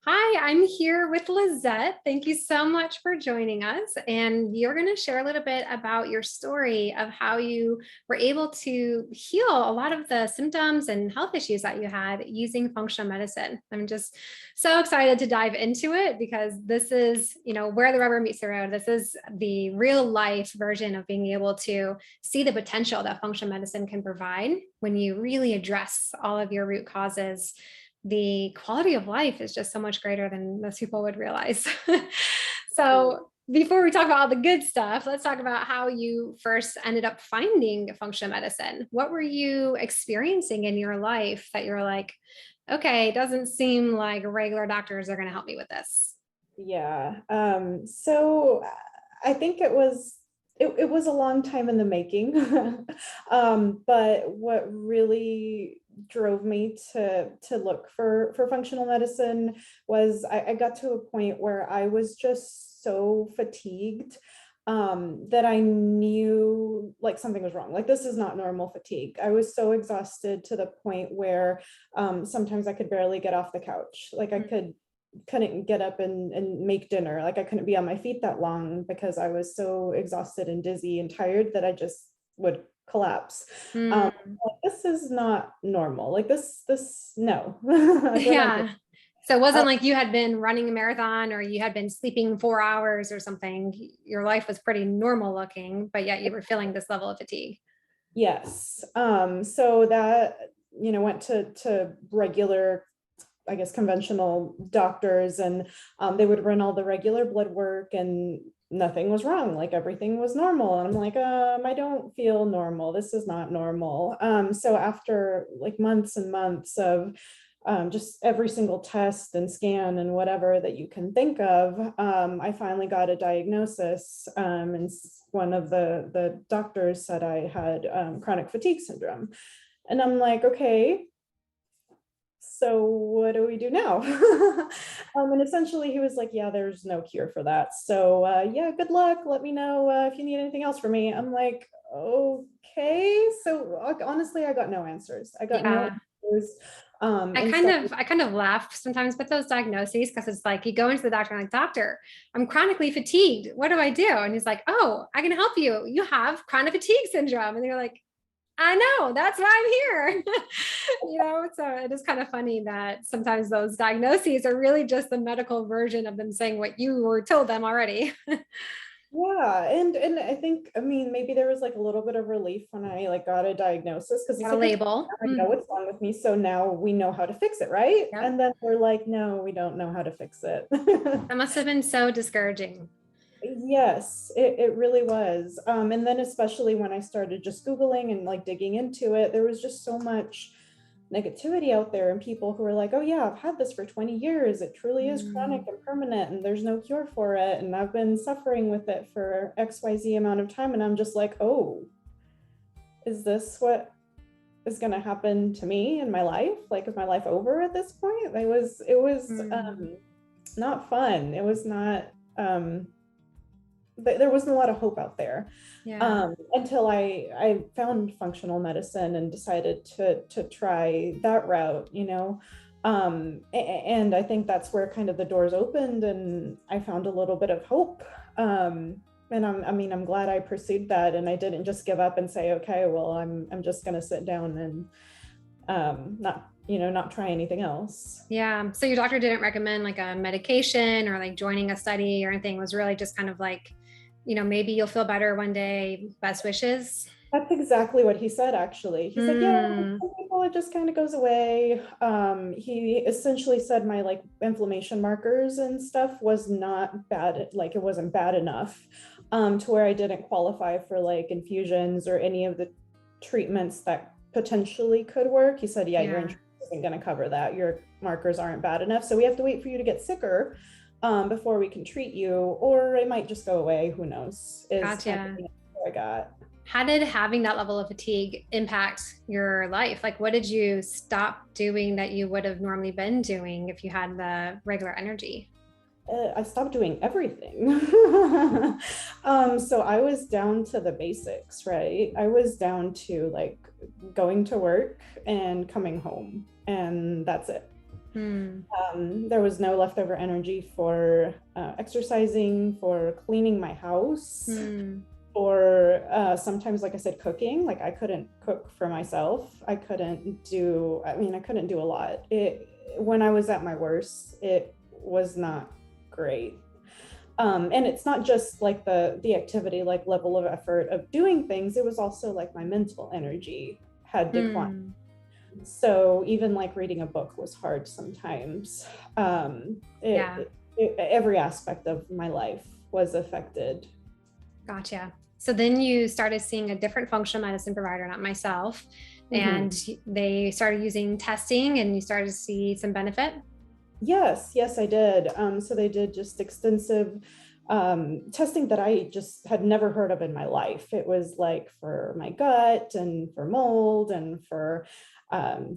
Hi, I'm here with Lizet. Thank you so much for joining us. And you're going to share a little bit about your story of how you were able to heal a lot of the symptoms and health issues that you had using functional medicine. I'm just so excited to dive into it because this is, where the rubber meets the road. This is the real life version of being able to see the potential that functional medicine can provide when you really address all of your root causes. The quality of life is just so much greater than most people would realize. So before we talk about all the good stuff, let's talk about how you first ended up finding functional medicine. What were you experiencing in your life that you're like, okay, it doesn't seem like regular doctors are going to help me with this? Yeah. So I think it was a long time in the making. But what really drove me to look for functional medicine was I got to a point where I was just so fatigued that I knew like something was wrong. Like this is not normal fatigue. I was so exhausted to the point where sometimes I could barely get off the couch. Like I couldn't get up and make dinner. Like I couldn't be on my feet that long because I was so exhausted and dizzy and tired that I just would collapse. Mm, Like, this is not normal. Like this, no. Like we're not doing. yeah. So it wasn't Uh, like you had been running a marathon or you had been sleeping 4 hours or something. Your life was pretty normal looking, but yet you were feeling this level of fatigue. yes. So that, went to regular, I guess, conventional doctors, and they would run all the regular blood work and nothing was wrong. Like everything was normal. And I'm like, I don't feel normal. This is not normal. So after like months and months of just every single test and scan and whatever that you can think of, I finally got a diagnosis. And one of the doctors said I had chronic fatigue syndrome. And I'm like, okay, so what do we do now? And essentially he was like, yeah, there's no cure for that. So yeah, good luck. Let me know if you need anything else from me. I'm like, okay. So honestly, I got no answers. I got no Yeah. answers. I And kind so of I kind of laugh sometimes with those diagnoses because it's like you go into the doctor and like, doctor, I'm chronically fatigued. What do I do? And he's like, oh, I can help you. You have chronic fatigue syndrome. And you're like, I know, that's why I'm here. So it is kind of funny that sometimes those diagnoses are really just the medical version of them saying what you were told them already. yeah, and I think, I mean, maybe there was like a little bit of relief when I like got a diagnosis, because it's Got a like, okay, label. now I know what's wrong with me, so now we know how to fix it, right? Yep. And then we're like, no, we don't know how to fix it. That must have been so discouraging. Yes, it really was. And then especially when I started just Googling and like digging into it, there was just so much negativity out there and people who are like, oh yeah, I've had this for 20 years. It truly is chronic Mm. and permanent and there's no cure for it. And I've been suffering with it for XYZ amount of time. And I'm just like, oh, is this what is going to happen to me in my life? Like, is my life over at this point? It was Mm. not fun. It was not, there wasn't a lot of hope out there, Yeah. until I found functional medicine and decided to try that route, and I think that's where kind of the doors opened and I found a little bit of hope. And I mean, I'm glad I pursued that and I didn't just give up and say, okay, well, I'm just going to sit down and not try anything else. Yeah. So your doctor didn't recommend like a medication or like joining a study or anything. It was really just kind of like, maybe you'll feel better one day. Best wishes. That's exactly what he said, actually. He's like, yeah, with Mm, some people it just kind of goes away. He essentially said my like inflammation markers and stuff was not bad, like it wasn't bad enough to where I didn't qualify for like infusions or any of the treatments that potentially could work. He said, yeah, your yeah. insurance isn't going to cover that. Your markers aren't bad enough. So we have to wait for you to get sicker before we can treat you, or it might just go away. Who knows? Is kind of Gotcha. the answer I got. How did having that level of fatigue impact your life? Like, what did you stop doing that you would have normally been doing if you had the regular energy? I stopped doing everything. So I was down to the basics, right? I was down to like going to work and coming home, and that's it. Mm, There was no leftover energy for exercising, for cleaning my house, mm, or sometimes, like I said, cooking. Like I couldn't cook for myself. I couldn't do a lot. When I was at my worst, it was not great. And it's not just like the activity, like level of effort of doing things. It was also like my mental energy had declined. mm. So even like reading a book was hard sometimes. Yeah, Every aspect of my life was affected. gotcha. So then you started seeing a different functional medicine provider, not myself, Mhm. and they started using testing and you started to see some benefit. Yes, I did. So they did just extensive testing that I just had never heard of in my life. It was like for my gut and for mold and for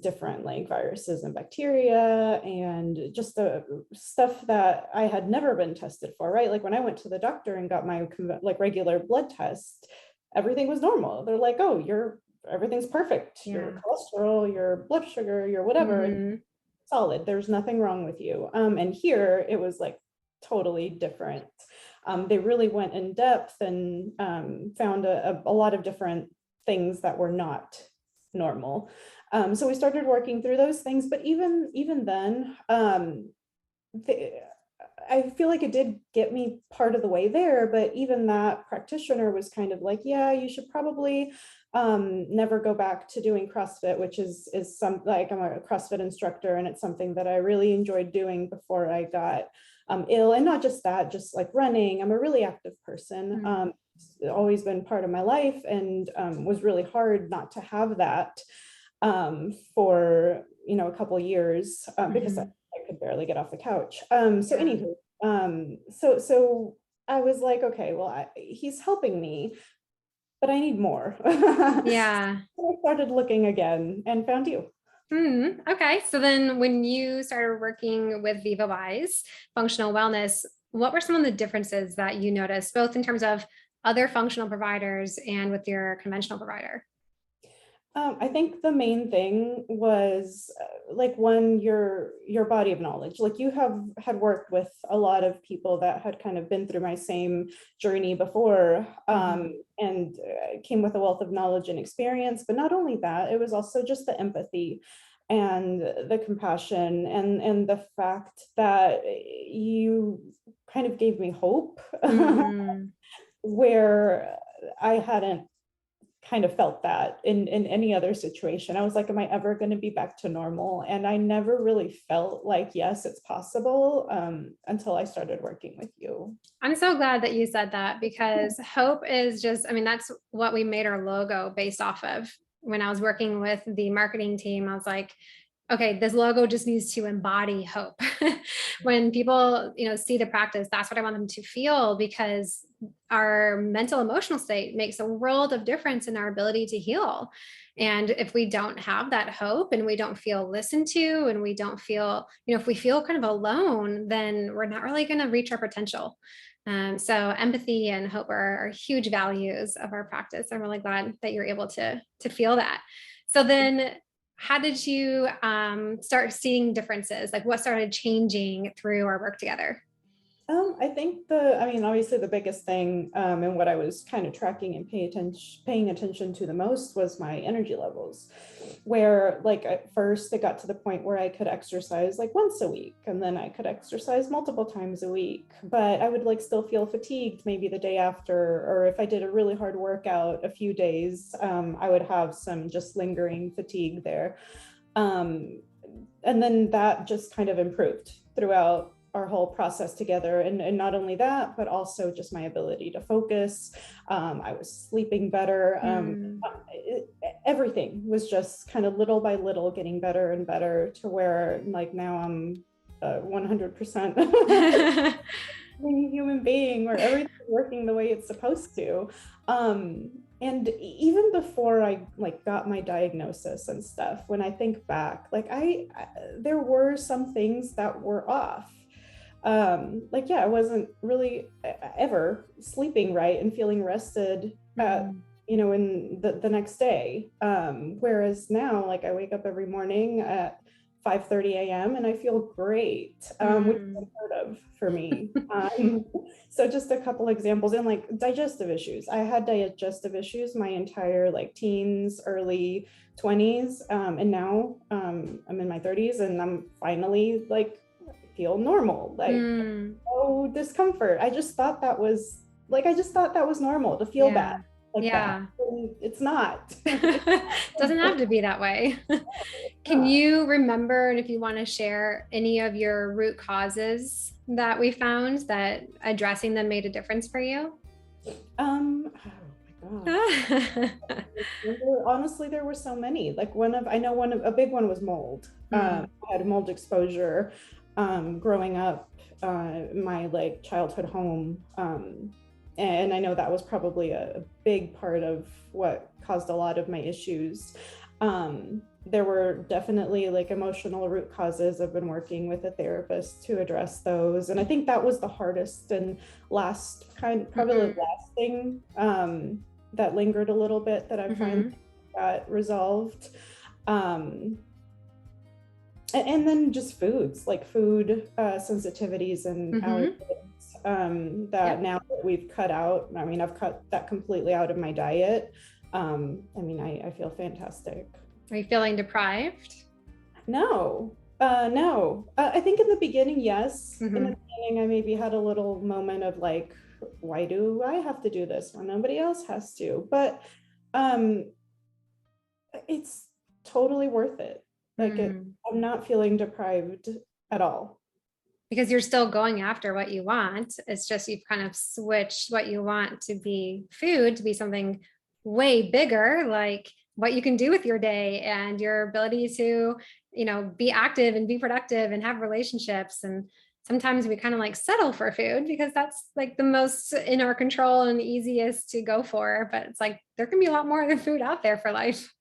different like viruses and bacteria and just the stuff that I had never been tested for, right? Like when I went to the doctor and got my like regular blood test, everything was normal. They're like, oh, everything's perfect. Your Yeah. cholesterol, your blood sugar, your whatever. And Hmm. solid. There's nothing wrong with you. And here it was like totally different. They really went in depth and found a lot of different things that were not normal. So we started working through those things, but even then, the, I feel like it did get me part of the way there, but even that practitioner was kind of like, yeah, you should probably never go back to doing CrossFit, which is some like I'm a CrossFit instructor, and it's something that I really enjoyed doing before I got ill. And not just that, just like running. I'm a really active person. Mm. It's always been part of my life, and was really hard not to have that for a couple of years because Hmm. I could barely get off the couch. So Yeah. anywho, so I was like, okay, well, he's helping me, but I need more. Yeah. So I started looking again and found you. Okay. So then when you started working with Viva Wise Functional Wellness, what were some of the differences that you noticed, both in terms of other functional providers and with your conventional provider? I think the main thing was like one, your body of knowledge. Like you have had worked with a lot of people that had kind of been through my same journey before, Mhm. and came with a wealth of knowledge and experience. But not only that, it was also just the empathy and the compassion and the fact that you kind of gave me hope Mm, where I hadn't kind of felt that in any other situation. I was like, am I ever going to be back to normal? And I never really felt like, yes, it's possible, until I started working with you. I'm so glad that you said that because hope is just, I mean, that's what we made our logo based off of. When I was working with the marketing team, I was like, okay, this logo just needs to embody hope. When people, see the practice, that's what I want them to feel because our mental emotional state makes a world of difference in our ability to heal. And if we don't have that hope and we don't feel listened to and we don't feel, if we feel kind of alone, then we're not really going to reach our potential. So empathy and hope are huge values of our practice. I'm really glad that you're able to feel that. So then how did you start seeing differences? Like what started changing through our work together? I think obviously the biggest thing, and what I was kind of tracking and paying attention to the most was my energy levels, where like at first it got to the point where I could exercise like once a week, and then I could exercise multiple times a week, but I would like still feel fatigued maybe the day after, or if I did a really hard workout a few days, I would have some just lingering fatigue there. Um, and then that just kind of improved throughout our whole process together, and not only that, but also just my ability to focus. I was sleeping better. Hmm. Everything was just kind of little by little getting better and better to where like now I'm 100% human being where everything's working the way it's supposed to. And even before I like got my diagnosis and stuff, when I think back, like there were some things that were off. Like, yeah, I wasn't really ever sleeping right and feeling rested at, Hmm. in the next day. Whereas now, like I wake up every morning at 5:30 a.m. and I feel great, which is Mm. unheard of for me. So just a couple examples, and like digestive issues. I had digestive issues my entire like teens, early 20s, and now I'm in my 30s and I'm finally like feel normal, like Mm. no discomfort. I just thought that was normal to feel bad Yeah. like that. Yeah. And it's not. Doesn't have to be that way. Can Not. you remember, and if you want to share any of your root causes that we found that addressing them made a difference for you? Oh my gosh. Honestly, there were so many. Like a big one was mold. Mm, I had mold exposure growing up, my like childhood home. And I know that was probably a big part of what caused a lot of my issues. There were definitely like emotional root causes. I've been working with a therapist to address those. And I think that was the hardest and probably the mhm, last thing that lingered a little bit that I finally mhm, got resolved. And then just foods, like food sensitivities and allergies, mhm. that Yep. now that we've cut out. I mean, I've cut that completely out of my diet. I mean, I feel fantastic. Are you feeling deprived? No, no. I think in the beginning, yes. In the Mhm. beginning, I maybe had a little moment of like, why do I have to do this when nobody else has to? But um, it's totally worth it. Mm. I'm not feeling deprived at all. Because you're still going after what you want. It's just you've kind of switched what you want to be food to be something way bigger, like what you can do with your day and your ability to, be active and be productive and have relationships. And sometimes we kind of like settle for food because that's like the most in our control and easiest to go for. But it's like there can be a lot more than food out there for life.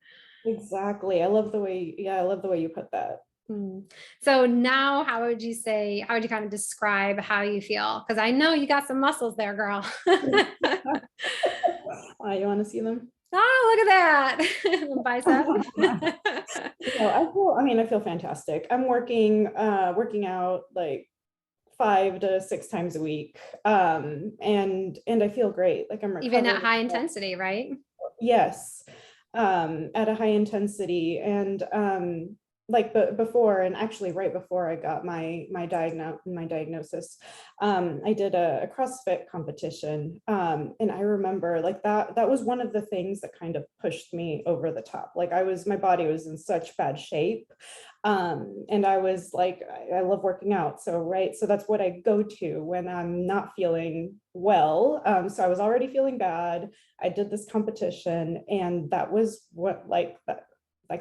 Exactly. I love the way you put that. Mm. So now, how would you kind of describe how you feel? Because I know you got some muscles there, girl. You want to see them? Oh, look at that. Bicep. I feel fantastic. I'm working out like 5 to 6 times a week. And I feel great. Like I'm Even at recovering. high intensity, right? Yes, at a high intensity. And like before, and actually right before I got my diagnosis, I did a CrossFit competition. And I remember like that was one of the things that kind of pushed me over the top. Like my body was in such bad shape. And I was like, I love working out. So, right. So that's what I go to when I'm not feeling well. So I was already feeling bad. I did this competition, and that was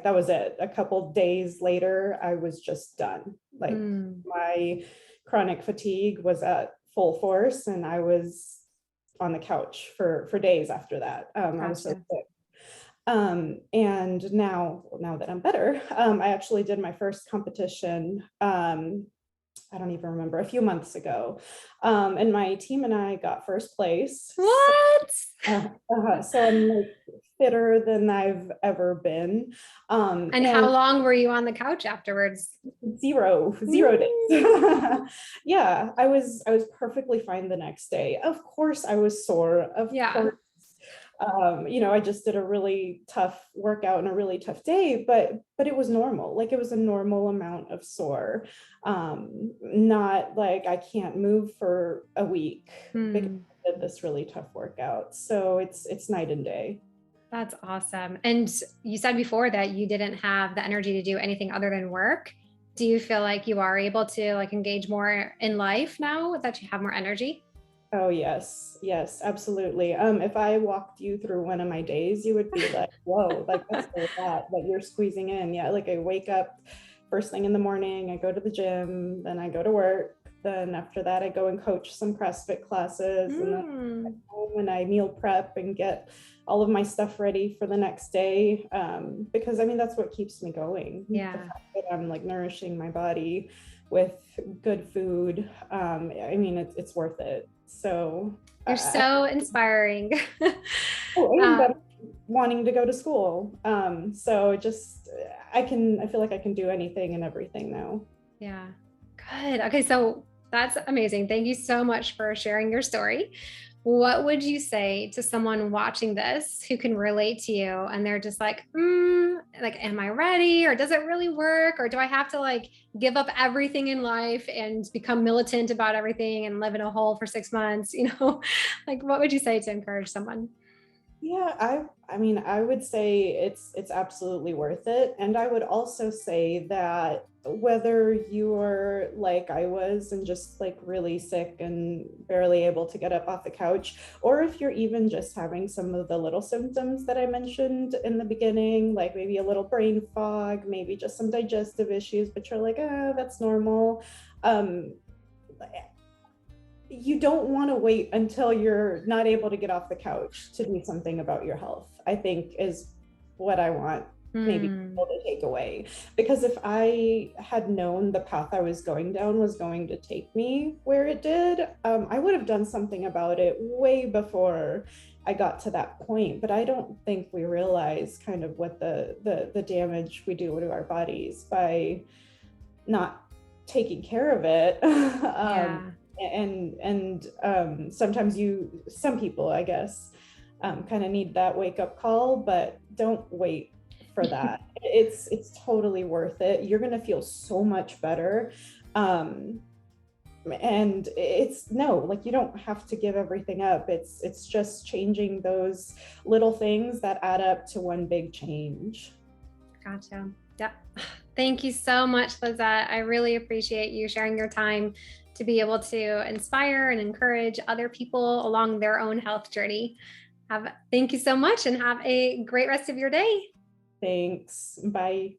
that was it. A couple days later, I was just done. Like Mm, my chronic fatigue was at full force, and I was on the couch for days after that. I was so gotcha. sick. And now that I'm better, I actually did my first competition. I don't even remember, a few months ago. And my team and I got first place. What? So I'm like fitter than I've ever been. And how And long were you on the couch afterwards? zero days. Mm, Yeah, I was perfectly fine the next day. Of course, I was sore. Of yeah. course, I just did a really tough workout and a really tough day, but it was normal. Like it was a normal amount of sore. Not like I can't move for a week because Hmm. I did this really tough workout. So it's night and day. That's awesome. And you said before that you didn't have the energy to do anything other than work. Do you feel like you are able to like engage more in life now that you have more energy? Oh yes, yes, absolutely. If I walked you through one of my days, you would be like, whoa, like that's a lot that you're squeezing in. Yeah, like I wake up first thing in the morning, I go to the gym, then I go to work. Then after that, I go and coach some CrossFit classes, and then Mm, home and I meal prep and get all of my stuff ready for the next day. Because I mean, that's what keeps me going. The yeah. fact that I'm like nourishing my body with good food, I mean, it's worth it. So, You're so inspiring. oh, and uh, then wanting to go to school. So just I feel like I can do anything and everything now. Yeah. Good. Okay. So that's amazing. Thank you so much for sharing your story. What would you say to someone watching this who can relate to you and they're just like, like, am I ready? Or does it really work? Or do I have to like give up everything in life and become militant about everything and live in a hole for 6 months? Like what would you say to encourage someone? Yeah, I mean, I would say it's absolutely worth it. And I would also say that whether you're like I was and just like really sick and barely able to get up off the couch, or if you're even just having some of the little symptoms that I mentioned in the beginning, like maybe a little brain fog, maybe just some digestive issues, but you're like, that's normal. Um, you don't want to wait until you're not able to get off the couch to do something about your health, I think is what I want maybe Hmm. people to take away. Because if I had known the path I was going down was going to take me where it did, I would have done something about it way before I got to that point. But I don't think we realize kind of what the damage we do to our bodies by not taking care of it. Yeah. Sometimes some people, I guess, kind of need that wake up call, but don't wait for that. It's totally worth it. You're gonna feel so much better. Um, and it's no, like you don't have to give everything up. It's just changing those little things that add up to one big change. Gotcha. Yep. Thank you so much, Lizette. I really appreciate you sharing your time to be able to inspire and encourage other people along their own health journey. Thank you so much and have a great rest of your day. Thanks. Bye.